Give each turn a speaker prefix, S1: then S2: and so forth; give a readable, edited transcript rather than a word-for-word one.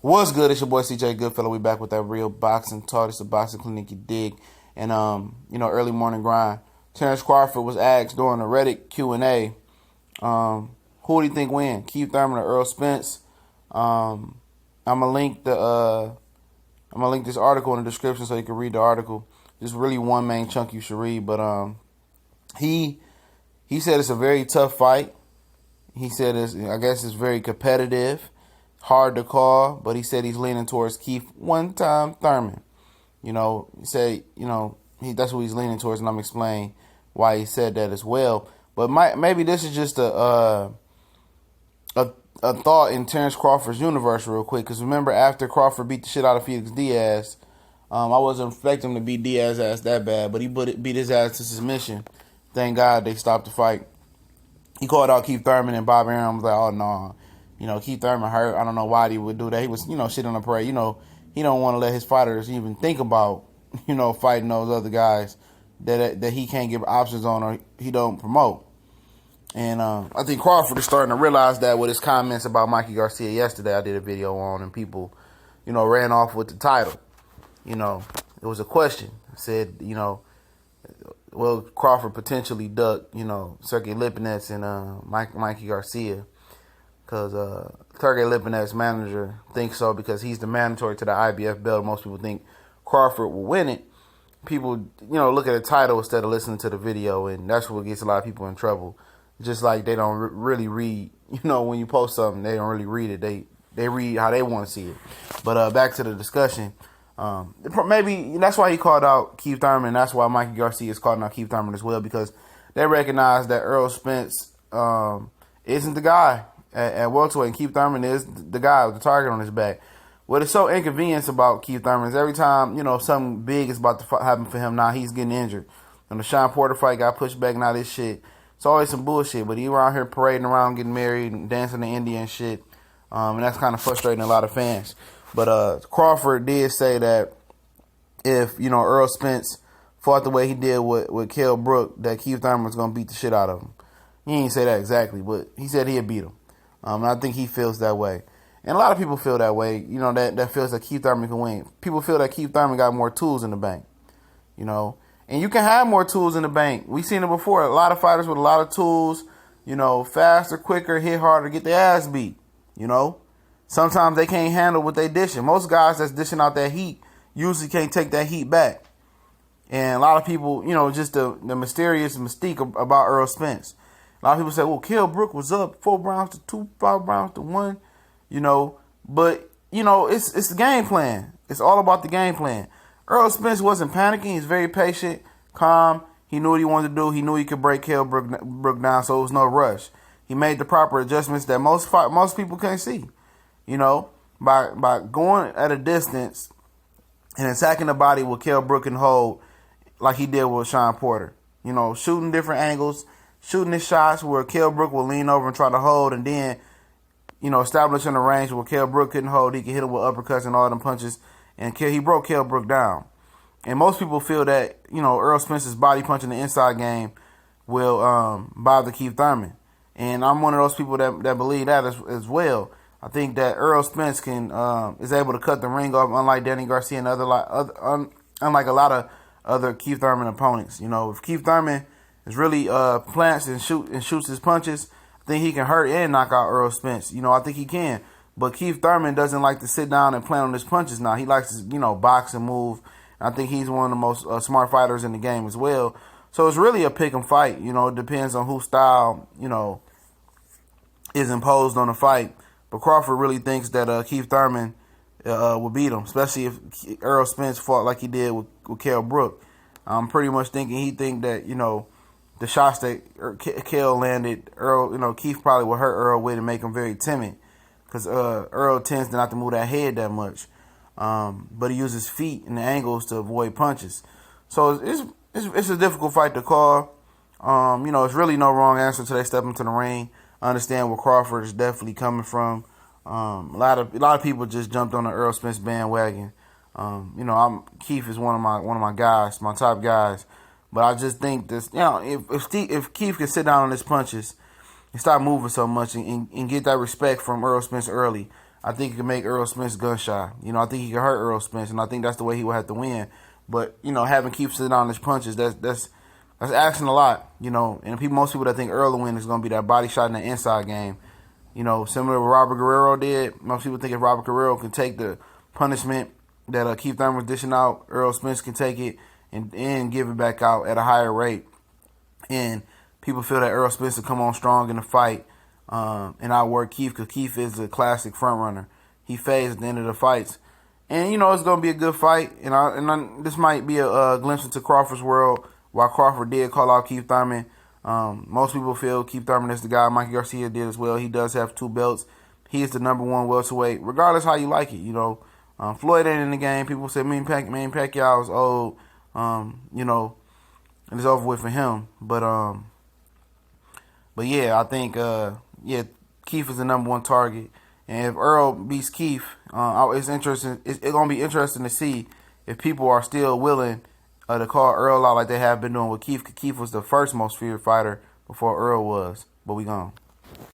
S1: What's good? It's your boy CJ Goodfellow. We back with that real boxing talk. It's the boxing clinic you dig. And early morning grind. Terence Crawford was asked during the Reddit Q&A, who do you think win? Keith Thurman or Errol Spence? I'm gonna link this article in the description so you can read the article. There's really one main chunk you should read, but he said it's a very tough fight. He said it's very competitive. Hard to call, but he said he's leaning towards Keith one-time Thurman. He said, that's what he's leaning towards, and I'm explaining why he said that as well. But maybe this is just a thought in Terence Crawford's universe real quick, because remember after Crawford beat the shit out of Felix Diaz, I wasn't expecting him to beat Diaz's ass that bad, but he beat his ass to submission. Thank God they stopped the fight. He called out Keith Thurman, and Bob Arum was like, oh, no. Keith Thurman hurt. I don't know why he would do that. He was, shit on the parade. He don't want to let his fighters even think about, fighting those other guys that he can't give options on or he don't promote. And I think Crawford is starting to realize that with his comments about Mikey Garcia yesterday. I did a video on, and people, ran off with the title. It was a question. It said, will Crawford potentially duck, Sergey Lipinets and Mikey Garcia? Because Sergey Lipinets' manager thinks so because he's the mandatory to the IBF belt. Most people think Crawford will win it. People, look at the title instead of listening to the video, and that's what gets a lot of people in trouble. Just like they don't really read, when you post something, they don't really read it. They read how they want to see it. But back to the discussion. Maybe that's why he called out Keith Thurman. That's why Mikey Garcia is calling out Keith Thurman as well, because they recognize that Errol Spence isn't the guy at welterweight, and Keith Thurman is the guy with the target on his back. What is so inconvenient about Keith Thurman is every time, something big is about to happen for him, now he's getting injured. When the Sean Porter fight got pushed back, now this shit. It's always some bullshit, but he around here parading around, getting married, and dancing to India and shit. And that's kind of frustrating a lot of fans. But Crawford did say that if, Errol Spence fought the way he did with Kell Brook, that Keith Thurman was going to beat the shit out of him. He didn't say that exactly, but he said he'd beat him. And I think he feels that way. And a lot of people feel that way, that feels that Keith Thurman can win. People feel that Keith Thurman got more tools in the bank, And you can have more tools in the bank. We've seen it before. A lot of fighters with a lot of tools, faster, quicker, hit harder, get their ass beat, Sometimes they can't handle what they dishing. Most guys that's dishing out that heat usually can't take that heat back. And a lot of people, just the mysterious mystique about Errol Spence. A lot of people say, well, Kell Brook was up 4 rounds to 2, 5 rounds to 1, But, it's the game plan. It's all about the game plan. Errol Spence wasn't panicking. He's very patient, calm. He knew what he wanted to do. He knew he could break Kell Brook down, so it was no rush. He made the proper adjustments that most people can't see. By going at a distance and attacking the body with Kell Brook can hold like he did with Sean Porter. Shooting different angles, shooting his shots where Kell Brook will lean over and try to hold, and then, establishing a range where Kell Brook couldn't hold. He could hit him with uppercuts and all them punches, and he broke Kell Brook down. And most people feel that, Errol Spence's body punch in the inside game will bother Keith Thurman. And I'm one of those people that believe that as well. I think that Errol Spence is able to cut the ring off, unlike Danny Garcia and unlike a lot of other Keith Thurman opponents. If Keith Thurman is really plants and shoots his punches, I think he can hurt and knock out Errol Spence. I think he can. But Keith Thurman doesn't like to sit down and plan on his punches now. He likes to, box and move. And I think he's one of the most smart fighters in the game as well. So it's really a pick 'em fight. It depends on whose style, is imposed on the fight. But Crawford really thinks that Keith Thurman will beat him, especially if Errol Spence fought like he did with Kell Brook. I'm pretty much thinking he think that, the shots that Kell landed, Earl, Keith probably would hurt Earl with and make him very timid, because Earl tends not to move that head that much. But he uses feet and the angles to avoid punches. So it's a difficult fight to call. It's really no wrong answer until they step into the ring. I understand where Crawford is definitely coming from. A lot of people just jumped on the Errol Spence bandwagon. Keith is one of my guys, my top guys. But I just think this, if Keith can sit down on his punches and stop moving so much and get that respect from Errol Spence early, I think he can make Errol Spence gun shy. I think he can hurt Errol Spence, and I think that's the way he will have to win. But having Keith sit on his punches, that's asking a lot. And most people that think Errol will win is going to be that body shot in the inside game. Similar to what Robert Guerrero did. Most people think if Robert Guerrero can take the punishment that Keith Thurman was dishing out, Errol Spence can take it and give it back out at a higher rate. And people feel that Errol Spence will come on strong in the fight and outwork Keith, because Keith is a classic front runner. He fades at the end of the fights. And, it's going to be a good fight. And this might be a glimpse into Crawford's world, while Crawford did call out Keith Thurman. Most people feel Keith Thurman is the guy. Mikey Garcia did as well. He does have 2 belts. He is the #1 welterweight, regardless how you like it. Floyd ain't in the game. People say Manny Pacquiao is old. And it's over with for him. But yeah, I think Keith is the #1 target. And if Errol beats Keith, it's interesting. It's gonna be interesting to see if people are still willing to call Errol out like they have been doing with Keith. Keith was the first most feared fighter before Errol was. But we gone.